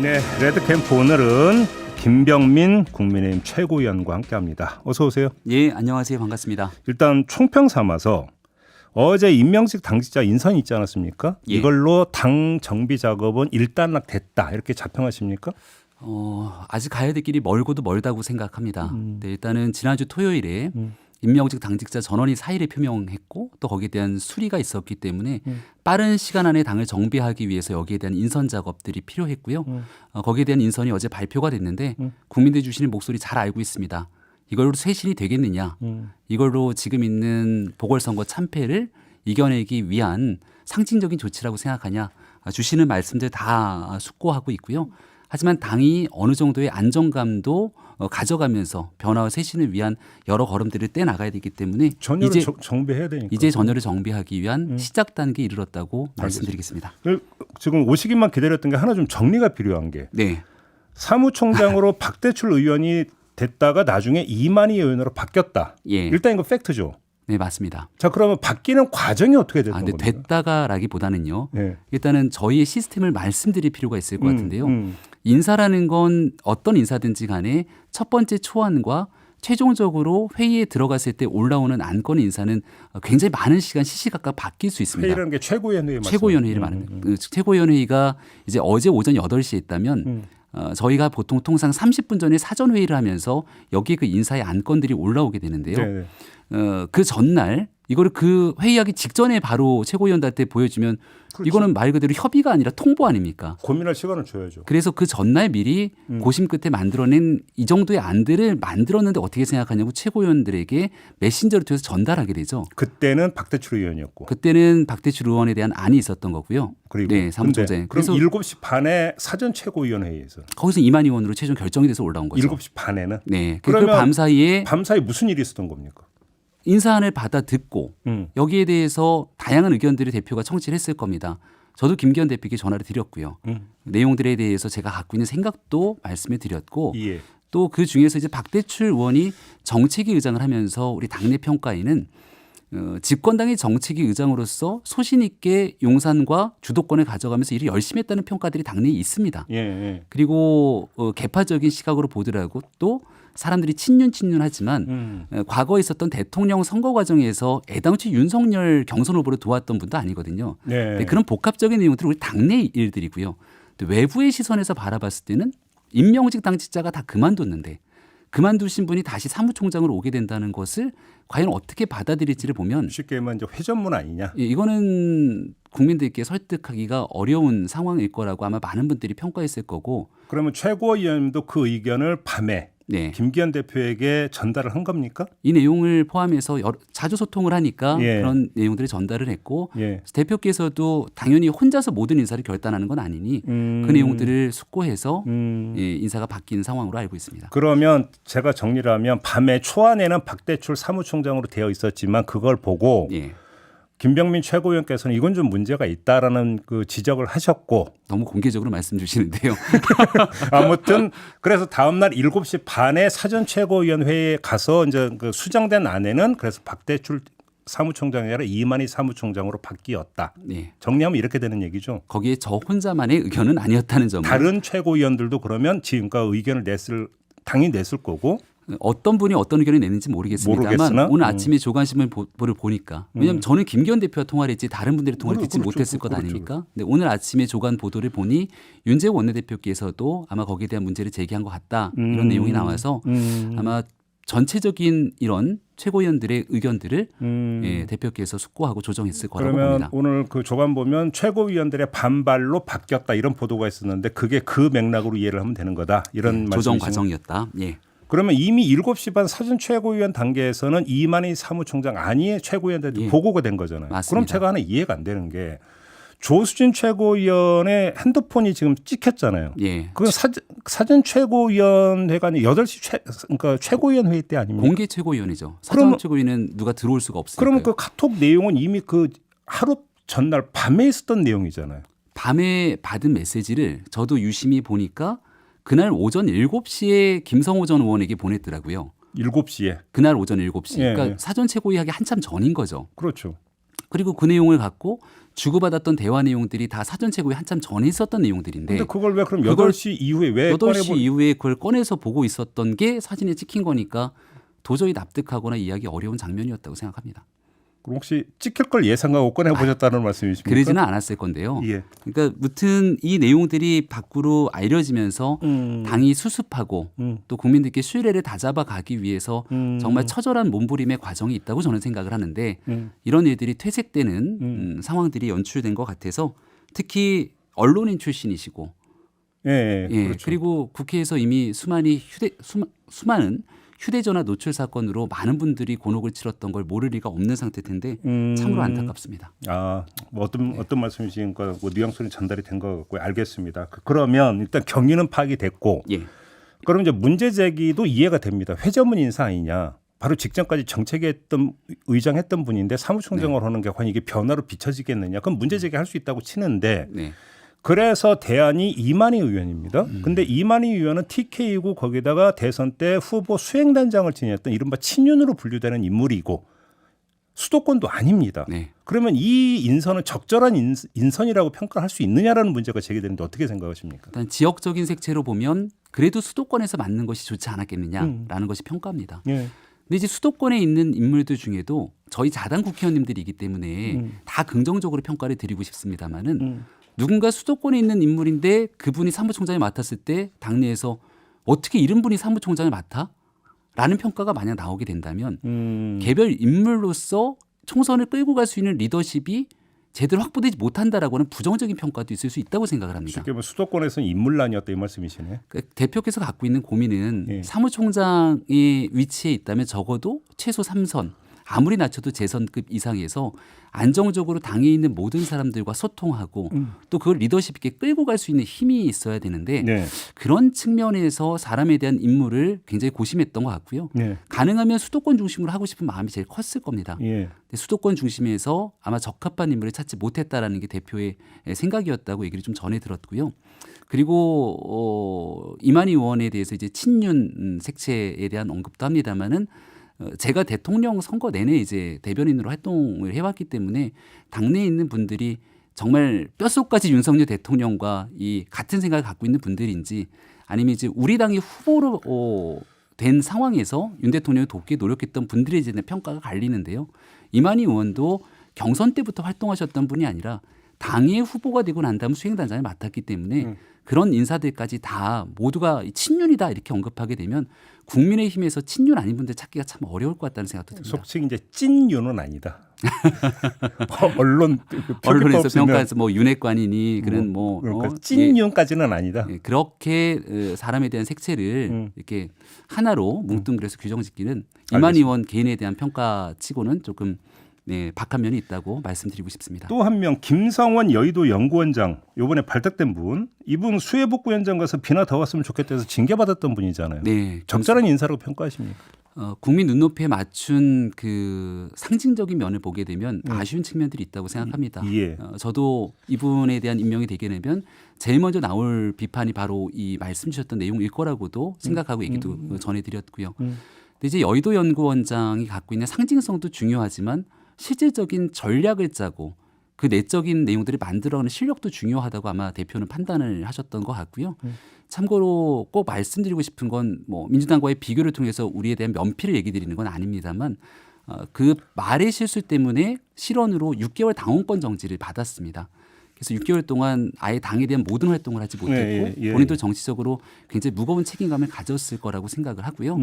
네, 레드캠프 오늘은 김병민 국민의힘 최고위원과 함께합니다. 어서 오세요. 예, 안녕하세요. 반갑습니다. 일단 총평 삼아서 어제 임명직 당직자 인선이 있지 않았습니까? 예. 이걸로 당 정비 작업은 일단락됐다 이렇게 자평하십니까? 아직 가야 될 길이 멀고도 멀다고 생각합니다. 네, 일단은 지난주 토요일에 임명직 당직자 전원이 사의를 표명했고 또 거기에 대한 수리가 있었기 때문에 빠른 시간 안에 당을 정비하기 위해서 여기에 대한 인선 작업들이 필요했고요. 거기에 대한 인선이 어제 발표가 됐는데 국민들이 주시는 목소리 잘 알고 있습니다. 이걸로 쇄신이 되겠느냐. 이걸로 지금 있는 보궐선거 참패를 이겨내기 위한 상징적인 조치라고 생각하냐. 주시는 말씀들 다 숙고하고 있고요. 하지만 당이 어느 정도의 안정감도 가져가면서 변화와 쇄신을 위한 여러 걸음들을 떼나가야 되기 때문에 전열을 정비해야 되니까. 이제 전열을 정비하기 위한 시작 단계에 이르렀다고 말씀드리겠습니다. 지금 오시기만 기다렸던 게 하나 좀 정리가 필요한 게 네. 사무총장으로 박대출 의원이 됐다가 나중에 이만희 의원으로 바뀌었다. 예. 일단 이거 팩트죠. 네, 맞습니다. 자, 그러면 바뀌는 과정이 어떻게 되는 근데 겁니까? 됐다가라기보다는요. 네. 일단은 저희의 시스템을 말씀드릴 필요가 있을 것 같은데요. 인사라는 건 어떤 인사든지 간에 첫 번째 초안과 최종적으로 회의에 들어갔을 때 올라오는 안건 인사는 굉장히 많은 시간 시시각각 바뀔 수 있습니다. 회의라는 게 최고위원 회의 최고위원 회의를 말하는 최고위원 회의가 이제 어제 오전 8시에 있다면 저희가 보통 통상 30분 전에 사전 회의를 하면서 여기에 그 인사의 안건들이 올라오게 되는데요. 네네. 그 전날 이거를 그 회의하기 직전에 바로 최고위원들한테 보여주면 그렇죠. 이거는 말 그대로 협의가 아니라 통보 아닙니까? 고민할 시간을 줘야죠. 그래서 그 전날 미리 고심 끝에 만들어낸 이 정도의 안들을 만들었는데 어떻게 생각하냐고 최고위원들에게 메신저를 통해서 전달하게 되죠. 그때는 박대출 의원이었고. 그때는 박대출 의원에 대한 안이 있었던 거고요. 그리고 네, 사무총장. 그래서 7시 반에 사전 최고위원 회의에서 거기서 이만희 의원으로 최종 결정이 돼서 올라온 거죠. 7시 반에는 네. 그러면 밤 사이에 무슨 일이 있었던 겁니까? 인사안을 받아 듣고 여기에 대해서 다양한 의견들을 대표가 청취를 했을 겁니다. 저도 김기현 대표에게 전화를 드렸고요. 내용들에 대해서 제가 갖고 있는 생각도 말씀을 드렸고 예. 또 그 중에서 이제 박대출 의원이 정책위 의장을 하면서 우리 당내 평가에는 집권당의 정책위 의장으로서 소신 있게 용산과 주도권을 가져가면서 일을 열심히 했다는 평가들이 당내에 있습니다. 예, 예. 그리고 개파적인 시각으로 보더라도 또 사람들이 친윤하지만 과거에 있었던 대통령 선거 과정에서 애당초 윤석열 경선 후보를 도왔던 분도 아니거든요. 네. 그런 복합적인 내용들은 우리 당내 일들이고요. 또 외부의 시선에서 바라봤을 때는 임명직 당직자가 다 그만뒀는데 그만두신 분이 다시 사무총장으로 오게 된다는 것을 과연 어떻게 받아들일지를 보면 쉽게 말하면 이제 회전문 아니냐. 이거는 국민들께 설득하기가 어려운 상황일 거라고 아마 많은 분들이 평가했을 거고. 그러면 최고위원도 그 의견을 밤에 네. 김기현 대표에게 전달을 한 겁니까? 이 내용을 포함해서 자주 소통을 하니까 예. 그런 내용들을 전달을 했고 예. 대표께서도 당연히 혼자서 모든 인사를 결단하는 건 아니니 그 내용들을 숙고해서 예, 인사가 바뀐 상황으로 알고 있습니다. 그러면 제가 정리를 하면 밤에 초안에는 박대출 사무총장으로 되어 있었지만 그걸 보고 예. 김병민 최고위원께서는 이건 좀 문제가 있다라는 그 지적을 하셨고 너무 공개적으로 말씀 주시는데요. 아무튼 그래서 다음 날 7시 반에 사전 최고위원 회의에 가서 이제 그 수정된 안에는 그래서 박대출 사무총장이 아니라 이만희 사무총장으로 바뀌었다. 네. 정리하면 이렇게 되는 얘기죠. 거기에 저 혼자만의 의견은 아니었다는 점을 다른 최고위원들도 그러면 지금까지 의견을 당연히 냈을 거고 어떤 분이 어떤 의견을 냈는지 모르겠습니다만 모르겠으나? 오늘 아침에 조간신문을 보니까 왜냐하면 저는 김기현 대표와 통화를 했지 다른 분들의 통화를 듣지 그렇죠. 못했을 것 그렇죠. 아닙니까? 근데 오늘 아침에 조간 보도를 보니 윤재욱 원내대표께서도 아마 거기에 대한 문제를 제기한 것 같다 이런 내용이 나와서 아마 전체적인 이런 최고위원들의 의견들을 예, 대표께서 숙고하고 조정했을 거라고 그러면 봅니다. 오늘 그 조간 보면 최고위원들의 반발로 바뀌었다 이런 보도가 있었는데 그게 그 맥락으로 이해를 하면 되는 거다 이런 조정 말씀이신 과정이었다. 예. 그러면 이미 7시 반 사전 최고위원 단계에서는 이만희 사무총장 아니의 최고위원들한테 예. 보고가 된 거잖아요. 맞습니다. 그럼 제가 하나 이해가 안 되는 게 조수진 최고위원의 핸드폰이 지금 찍혔잖아요. 예. 그건 사전 최고위원회가 아니라 8시 그러니까 최고위원 회의 때 아닙니까? 공개 최고위원이죠. 사전 그러면- 최고위는 누가 들어올 수가 없으니까. 그러면 그 카톡 내용은 이미 그 하루 전날 밤에 있었던 내용이잖아요. 밤에 받은 메시지를 저도 유심히 보니까 그날 오전 7시에 김성호 전 의원에게 보냈더라고요. 7시에. 그날 오전 7시. 예, 그러니까 예. 사전 최고위 하기 한참 전인 거죠. 그렇죠. 그리고 그 내용을 갖고 주고받았던 대화 내용들이 다 사전 최고에 한참 전에 있었던 내용들인데 근데 그걸 왜 그럼 그걸 8시 이후에 왜 8시 이후에 그걸 꺼내서 보고 있었던 게 사진에 찍힌 거니까 도저히 납득하거나 이해하기 어려운 장면이었다고 생각합니다. 그럼 혹시 찍힐 걸 예상하고 꺼내보셨다는 말씀이십니까? 그러지는 않았을 건데요. 예. 그러니까 무튼 이 내용들이 밖으로 알려지면서 당이 수습하고 또 국민들께 신뢰를 다잡아가기 위해서 정말 처절한 몸부림의 과정이 있다고 저는 생각을 하는데 이런 일들이 퇴색되는 상황들이 연출된 것 같아서 특히 언론인 출신이시고 예, 예, 그렇죠. 그리고 국회에서 이미 수많은 휴대전화 노출 사건으로 많은 분들이 곤혹을 치렀던 걸 모를 리가 없는 상태 텐데 참으로 안타깝습니다. 뭐 어떤 말씀이신가 뭐 뉘앙스는 전달이 된 것 같고요. 알겠습니다. 그러면 일단 경위는 파악이 됐고 예. 그럼 이제 문제 제기도 이해가 됩니다. 회전문 인사 아니냐. 바로 직전까지 정책했던 의장했던 분인데 사무총장을 하는 게 과연 이게 변화로 비춰지겠느냐. 그럼 문제 제기할 수 있다고 치는데 네. 그래서 대안이 이만희 의원입니다. 근데 이만희 의원은 TK이고 거기다가 대선 때 후보 수행단장을 지냈던 이른바 친윤으로 분류되는 인물이고 수도권도 아닙니다. 네. 그러면 이 인선은 적절한 인선이라고 평가할 수 있느냐라는 문제가 제기되는데 어떻게 생각하십니까? 일단 지역적인 색채로 보면 그래도 수도권에서 맞는 것이 좋지 않았겠느냐라는 것이 평가입니다. 예. 근데 이제 수도권에 있는 인물들 중에도 저희 자당 국회의원님들이기 때문에 다 긍정적으로 평가를 드리고 싶습니다만은 누군가 수도권에 있는 인물인데 그분이 사무총장을 맡았을 때 당내에서 어떻게 이런 분이 사무총장을 맡아? 라는 평가가 만약 나오게 된다면 개별 인물로서 총선을 끌고 갈 수 있는 리더십이 제대로 확보되지 못한다라고 하는 부정적인 평가도 있을 수 있다고 생각을 합니다. 쉽게 말하면 수도권에서는 인물난이었다 이 말씀이시네. 그러니까 대표께서 갖고 있는 고민은 예. 사무총장의 위치에 있다면 적어도 최소 3선 아무리 낮춰도 재선급 이상에서 안정적으로 당에 있는 모든 사람들과 소통하고 또 그걸 리더십 있게 끌고 갈 수 있는 힘이 있어야 되는데 네. 그런 측면에서 사람에 대한 임무를 굉장히 고심했던 것 같고요. 네. 가능하면 수도권 중심으로 하고 싶은 마음이 제일 컸을 겁니다. 예. 근데 수도권 중심에서 아마 적합한 인물을 찾지 못했다라는 게 대표의 생각이었다고 얘기를 좀 전해 들었고요. 그리고 이만희 의원에 대해서 이제 친윤 색채에 대한 언급도 합니다만은 제가 대통령 선거 내내 이제 대변인으로 활동을 해왔기 때문에 당내에 있는 분들이 정말 뼛속까지 윤석열 대통령과 이 같은 생각을 갖고 있는 분들인지 아니면 이제 우리 당이 후보로 된 상황에서 윤 대통령을 돕기 노력했던 분들에 대한 평가가 갈리는데요. 이만희 의원도 경선 때부터 활동하셨던 분이 아니라 당의 후보가 되고 난 다음 수행단장을 맡았기 때문에 그런 인사들까지 다 모두가 친윤이다 이렇게 언급하게 되면 국민의힘에서 친윤 아닌 분들 찾기가 참 어려울 것 같다는 생각도 듭니다. 속칭 이제 찐윤은 아니다. 언론에서 평가해서 뭐 윤핵관이니 그런 그러니까 찐윤까지는 아니다. 예, 그렇게 사람에 대한 색채를 이렇게 하나로 뭉뚱그려서 규정짓기는 이만희 의원 개인에 대한 평가치고는 조금 네, 박한 면이 있다고 말씀드리고 싶습니다. 또 한 명 김성원 여의도 연구원장 이번에 발탁된 분 이분 수해복구현장 가서 비나 더 왔으면 좋겠다 해서 징계받았던 분이잖아요. 네, 적절한 인사라고 평가하십니까? 국민 눈높이에 맞춘 그 상징적인 면을 보게 되면 아쉬운 측면들이 있다고 생각합니다. 예. 저도 이분에 대한 임명이 되게 되면 제일 먼저 나올 비판이 바로 이 말씀 주셨던 내용일 거라고도 생각하고 얘기도 전해드렸고요. 근데 이제 여의도 연구원장이 갖고 있는 상징성도 중요하지만 실질적인 전략을 짜고 그 내적인 내용들을 만들어가는 실력도 중요하다고 아마 대표는 판단을 하셨던 것 같고요. 참고로 꼭 말씀드리고 싶은 건 뭐 민주당과의 비교를 통해서 우리에 대한 면피를 얘기 드리는 건 아닙니다만 그 말의 실수 때문에 실언으로 6개월 당원권 정지를 받았습니다. 그래서 6개월 동안 아예 당에 대한 모든 활동을 하지 못했고 본인도 정치적으로 굉장히 무거운 책임감을 가졌을 거라고 생각을 하고요.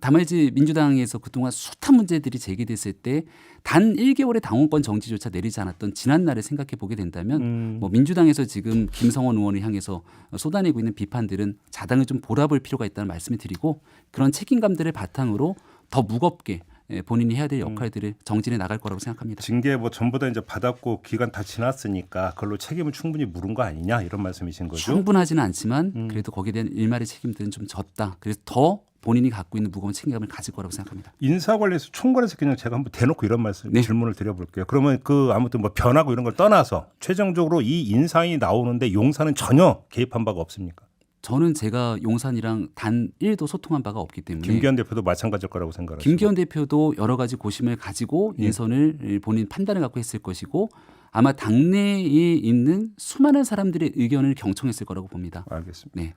다만 이제 민주당에서 그동안 숱한 문제들이 제기됐을 때 단 1개월의 당원권 정지조차 내리지 않았던 지난날을 생각해 보게 된다면 뭐 민주당에서 지금 김성원 의원을 향해서 쏟아내고 있는 비판들은 자당을 좀 몰아볼 필요가 있다는 말씀을 드리고 그런 책임감들을 바탕으로 더 무겁게 본인이 해야 될 역할들을 정진해 나갈 거라고 생각합니다. 징계 뭐 전부 다 이제 받았고 기간 다 지났으니까 그걸로 책임을 충분히 물은 거 아니냐 이런 말씀이신 거죠? 충분하지는 않지만 그래도 거기에 대한 일말의 책임들은 좀 졌다. 그래서 더 본인이 갖고 있는 무거운 책임감을 가질 거라고 생각합니다. 인사 관련해서 총괄해서 그냥 제가 한번 대놓고 이런 말씀 질문을 드려볼게요. 그러면 그 아무튼 뭐 변하고 이런 걸 떠나서 최종적으로 이 인사인이 나오는데 용사는 전혀 개입한 바가 없습니까? 저는 제가 용산이랑 단 1도 소통한 바가 없기 때문에 김기현 대표도 마찬가지일 거라고 생각하시고. 김기현 대표도 여러 가지 고심을 가지고 예. 인선을 본인 판단을 갖고 했을 것이고 아마 당내에 있는 수많은 사람들의 의견을 경청했을 거라고 봅니다. 알겠습니다. 네.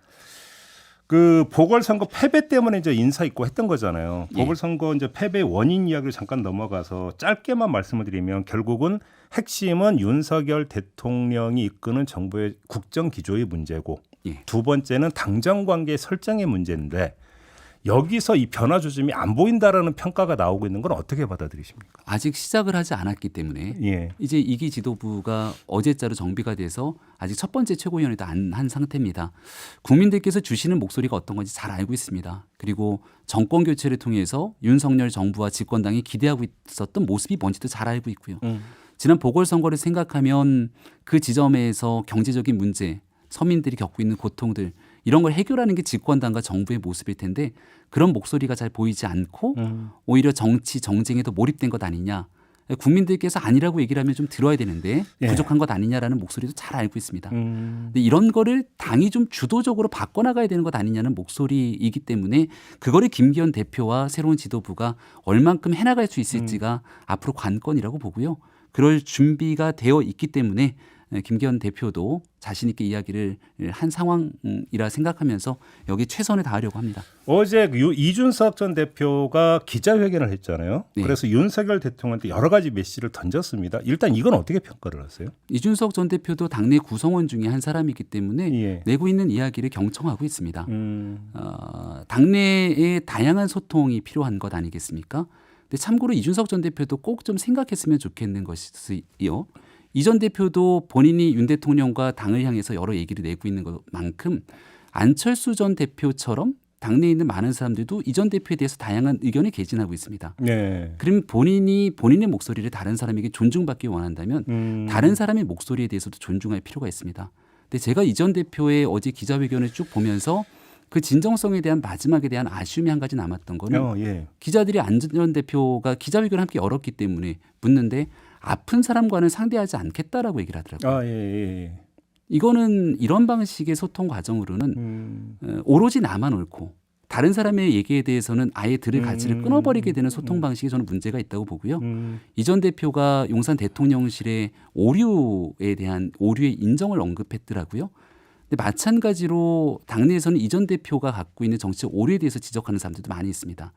그 보궐선거 패배 때문에 이제 인사 있고 했던 거잖아요. 예. 보궐선거 이제 패배 원인 이야기를 잠깐 넘어가서 짧게만 말씀을 드리면 결국은 핵심은 윤석열 대통령이 이끄는 정부의 국정 기조의 문제고 예. 두 번째는 당정 관계 설정의 문제인데 여기서 이 변화 조짐이 안 보인다라는 평가가 나오고 있는 건 어떻게 받아들이십니까? 아직 시작을 하지 않았기 때문에 예. 이제 2기 지도부가 어제자로 정비가 돼서 아직 첫 번째 최고위원회도 안 한 상태입니다. 국민들께서 주시는 목소리가 어떤 건지 잘 알고 있습니다. 그리고 정권 교체를 통해서 윤석열 정부와 집권당이 기대하고 있었던 모습이 뭔지도 잘 알고 있고요. 지난 보궐선거를 생각하면 그 지점에서 경제적인 문제, 서민들이 겪고 있는 고통들 이런 걸 해결하는 게 집권당과 정부의 모습일 텐데 그런 목소리가 잘 보이지 않고 오히려 정치 정쟁에도 몰입된 것 아니냐. 국민들께서 아니라고 얘기를 하면 좀 들어야 되는데 예. 부족한 것 아니냐라는 목소리도 잘 알고 있습니다. 근데 이런 거를 당이 좀 주도적으로 바꿔나가야 되는 것 아니냐는 목소리이기 때문에 그거를 김기현 대표와 새로운 지도부가 얼만큼 해나갈 수 있을지가 앞으로 관건이라고 보고요. 그럴 준비가 되어 있기 때문에 김기현 대표도 자신 있게 이야기를 한 상황이라 생각하면서 여기 최선을 다하려고 합니다. 어제 이준석 전 대표가 기자회견을 했잖아요. 네. 그래서 윤석열 대통령한테 여러 가지 메시지를 던졌습니다. 일단 이건 어떻게 평가를 하세요? 이준석 전 대표도 당내 구성원 중에 한 사람이기 때문에 예. 내고 있는 이야기를 경청하고 있습니다. 당내에 다양한 소통이 필요한 것 아니겠습니까? 근데 참고로 이준석 전 대표도 꼭 좀 생각했으면 좋겠는 것이요. 이 전 대표도 본인이 윤 대통령과 당을 향해서 여러 얘기를 내고 있는 것만큼 안철수 전 대표처럼 당내에 있는 많은 사람들도 이 전 대표에 대해서 다양한 의견을 개진하고 있습니다. 네. 그럼 본인의 목소리를 다른 사람에게 존중받기 원한다면 다른 사람의 목소리에 대해서도 존중할 필요가 있습니다. 근데 제가 이 전 대표의 어제 기자회견을 쭉 보면서 그 진정성에 대한 마지막에 대한 아쉬움이 한 가지 남았던 거는 예. 기자들이 안 전 대표가 기자회견을 함께 열었기 때문에 묻는데 아픈 사람과는 상대하지 않겠다라고 얘기를 하더라고요. 예. 이거는 이런 방식의 소통 과정으로는 오로지 나만 옳고 다른 사람의 얘기에 대해서는 아예 들을 가치를 끊어버리게 되는 소통 방식에 저는 문제가 있다고 보고요. 이 전 대표가 용산 대통령실의 오류에 대한 오류의 인정을 언급했더라고요. 근데 마찬가지로 당내에서는 이 전 대표가 갖고 있는 정치적 오류에 대해서 지적하는 사람들도 많이 있습니다.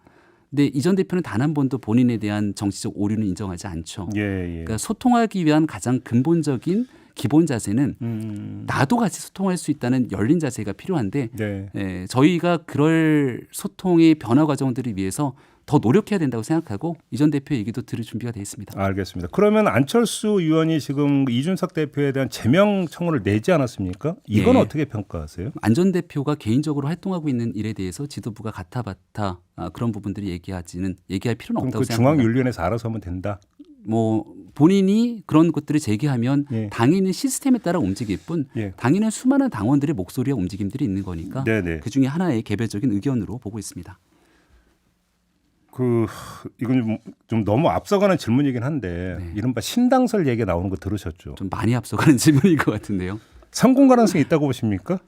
근데 이 전 대표는 단 한 번도 본인에 대한 정치적 오류는 인정하지 않죠. 예. 그러니까 소통하기 위한 가장 근본적인 기본 자세는 나도 같이 소통할 수 있다는 열린 자세가 필요한데 네. 저희가 그럴 소통의 변화 과정들을 위해서 더 노력해야 된다고 생각하고 이 전 대표 얘기도 들을 준비가 되어 있습니다. 알겠습니다. 그러면 안철수 의원이 지금 이준석 대표에 대한 제명 청원을 내지 않았습니까? 이건 네. 어떻게 평가하세요? 안 전 대표가 개인적으로 활동하고 있는 일에 대해서 지도부가 가타바타 그런 부분들이 얘기할 필요는 그럼 없다고 그 생각합니다. 중앙윤리위원회에서 알아서 하면 된다. 뭐 본인이 그런 것들을 제기하면 예. 당에 있는 시스템에 따라 움직일 뿐 예. 당에는 수많은 당원들의 목소리와 움직임들이 있는 거니까 네네. 그 중에 하나의 개별적인 의견으로 보고 있습니다. 이건 좀 너무 앞서가는 질문이긴 한데 네. 이른바 신당설 얘기 나오는 거 들으셨죠? 좀 많이 앞서가는 질문일 것 같은데요. 성공 가능성이 있다고 보십니까?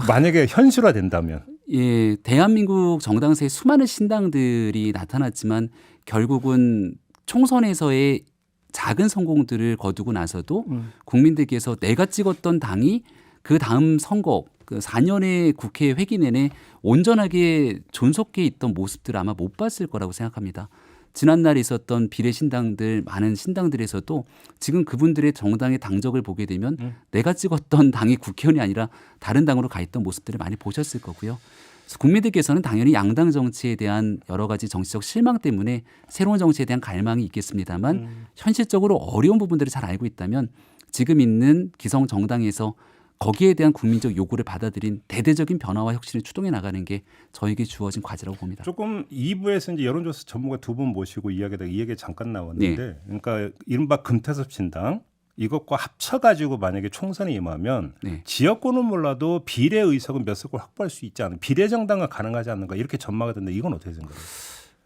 만약에 현실화된다면. 예, 대한민국 정당사에 수많은 신당들이 나타났지만 결국은 총선에서의 작은 성공들을 거두고 나서도 국민들께서 내가 찍었던 당이 그 다음 선거 그 4년의 국회 회기 내내 온전하게 존속해 있던 모습들을 아마 못 봤을 거라고 생각합니다. 지난날에 있었던 비례 신당들 많은 신당들에서도 지금 그분들의 정당의 당적을 보게 되면 내가 찍었던 당이 국회의원이 아니라 다른 당으로 가 있던 모습들을 많이 보셨을 거고요. 그래서 국민들께서는 당연히 양당 정치에 대한 여러 가지 정치적 실망 때문에 새로운 정치에 대한 갈망이 있겠습니다만 현실적으로 어려운 부분들을 잘 알고 있다면 지금 있는 기성 정당에서 거기에 대한 국민적 요구를 받아들인 대대적인 변화와 혁신을 추동해 나가는 게 저에게 주어진 과제라고 봅니다. 조금 2부에서 이제 여론조사 전문가 두 분 모시고 이 얘기 잠깐 나왔는데, 그러니까 이른바 금태섭 신당 이것과 합쳐가지고 만약에 총선에 임하면 지역구는 몰라도 비례 의석은 몇 석을 확보할 수 있지 않은 비례 정당은 가능하지 않는가 이렇게 전망하던데 이건 어떻게 생각해요?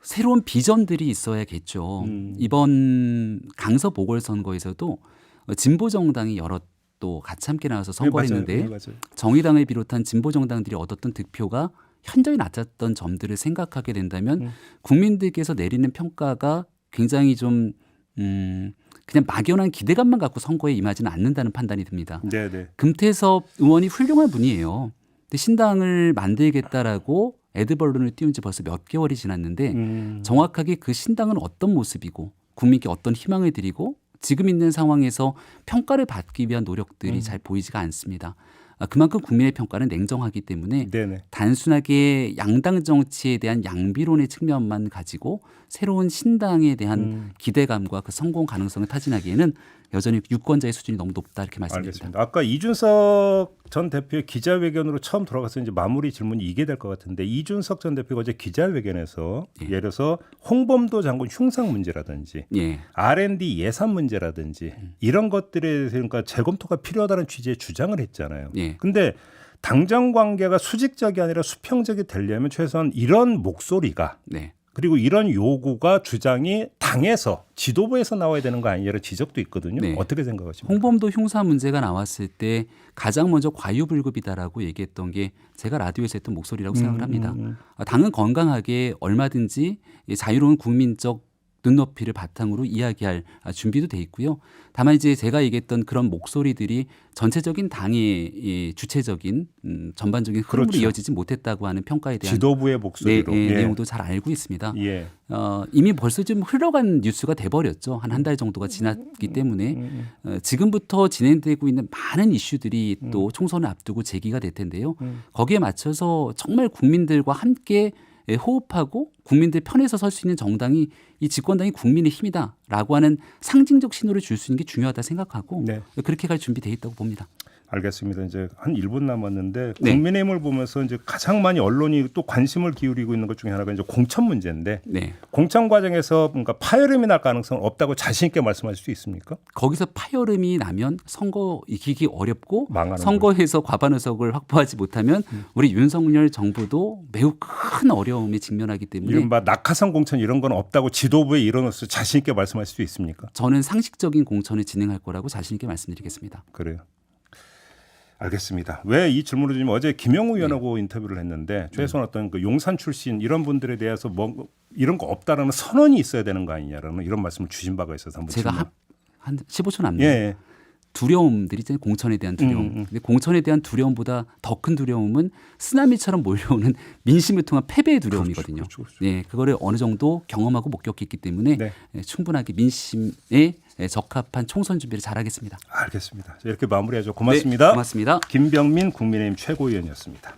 새로운 비전들이 있어야겠죠. 이번 강서 보궐선거에서도 진보 정당이 여러 또 같이 함께 나와서 선거를 맞아요. 했는데 맞아요. 정의당을 비롯한 진보 정당들이 얻었던 득표가 현저히 낮았던 점들을 생각하게 된다면 국민들께서 내리는 평가가 굉장히 좀 그냥 막연한 기대감만 갖고 선거에 임하지는 않는다는 판단이 듭니다. 네네. 금태섭 의원이 훌륭한 분이에요. 근데 신당을 만들겠다라고 애드벌룬을 띄운 지 벌써 몇 개월이 지났는데 정확하게 그 신당은 어떤 모습이고 국민께 어떤 희망을 드리고 지금 있는 상황에서 평가를 받기 위한 노력들이 잘 보이지가 않습니다. 그만큼 국민의 평가는 냉정하기 때문에 네네. 단순하게 양당 정치에 대한 양비론의 측면만 가지고 새로운 신당에 대한 기대감과 그 성공 가능성을 타진하기에는 여전히 유권자의 수준이 너무 높다 이렇게 말씀드립니다. 알겠습니다. 아까 이준석 전 대표의 기자회견으로 처음 돌아가서 이제 마무리 질문이 이게 될 것 같은데 이준석 전 대표가 어제 기자회견에서 예를 들어서 홍범도 장군 흉상 문제라든지 예. R&D 예산 문제라든지 이런 것들에 대해서 그러니까 재검토가 필요하다는 취지의 주장을 했잖아요. 예. 근데 당정 관계가 수직적이 아니라 수평적이 되려면 최소한 이런 목소리가 네. 그리고 이런 요구가 주장이 당에서 지도부에서 나와야 되는 거 아니냐는 지적도 있거든요. 네. 어떻게 생각하십니까? 홍범도 흉사 문제가 나왔을 때 가장 먼저 과유불급이다라고 얘기했던 게 제가 라디오에서 했던 목소리라고 생각을 합니다. 당은 건강하게 얼마든지 자유로운 국민적 눈높이를 바탕으로 이야기할 준비도 돼 있고요. 다만 이제 제가 얘기했던 그런 목소리들이 전체적인 당의 이 주체적인 전반적인 흐름으로 그렇죠. 이어지지 못했다고 하는 평가에 대한 지도부의 목소리로 예. 내용도 잘 알고 있습니다. 예. 이미 벌써 좀 흘러간 뉴스가 돼버렸죠. 한 달 정도가 지났기 때문에 지금부터 진행되고 있는 많은 이슈들이 또 총선을 앞두고 제기가 될 텐데요. 거기에 맞춰서 정말 국민들과 함께 호흡하고 국민들 편에서 설 수 있는 정당이 이 집권당이 국민의 힘이다라고 하는 상징적 신호를 줄 수 있는 게 중요하다 생각하고 네. 그렇게 갈 준비돼 있다고 봅니다. 알겠습니다. 이제 한 1분 남았는데 네. 국민의힘을 보면서 이제 가장 많이 언론이 또 관심을 기울이고 있는 것 중에 하나가 이제 공천 문제인데 네. 공천 과정에서 뭔가 파열음이 날 가능성은 없다고 자신 있게 말씀하실 수 있습니까? 거기서 파열음이 나면 선거 이기기 어렵고 망하는 선거에서 과반 의석을 확보하지 못하면 우리 윤석열 정부도 매우 큰 어려움에 직면하기 때문에 이른바 낙하산 공천 이런 건 없다고 지도부에 일어나서 자신 있게 말씀하실 수 있습니까? 저는 상식적인 공천을 진행할 거라고 자신 있게 말씀드리겠습니다. 그래요. 알겠습니다. 왜 이 질문을 드리면 어제 김영우 의원하고 인터뷰를 했는데 최소한 어떤 그 용산 출신 이런 분들에 대해서 뭐 이런 거 없다라는 선언이 있어야 되는 거 아니냐라는 이런 말씀을 주신 바가 있어서 한번 제가 질문. 한 15초 남네요. 예. 두려움들이 있잖아요. 공천에 대한 두려움. 근데 공천에 대한 두려움보다 더 큰 두려움은 쓰나미처럼 몰려오는 민심을 통한 패배의 두려움이거든요. 그렇죠. 네, 그거를 어느 정도 경험하고 목격했기 때문에 네. 충분하게 민심에 적합한 총선 준비를 잘하겠습니다. 알겠습니다. 이렇게 마무리하죠. 고맙습니다. 네, 고맙습니다. 김병민 국민의힘 최고위원이었습니다.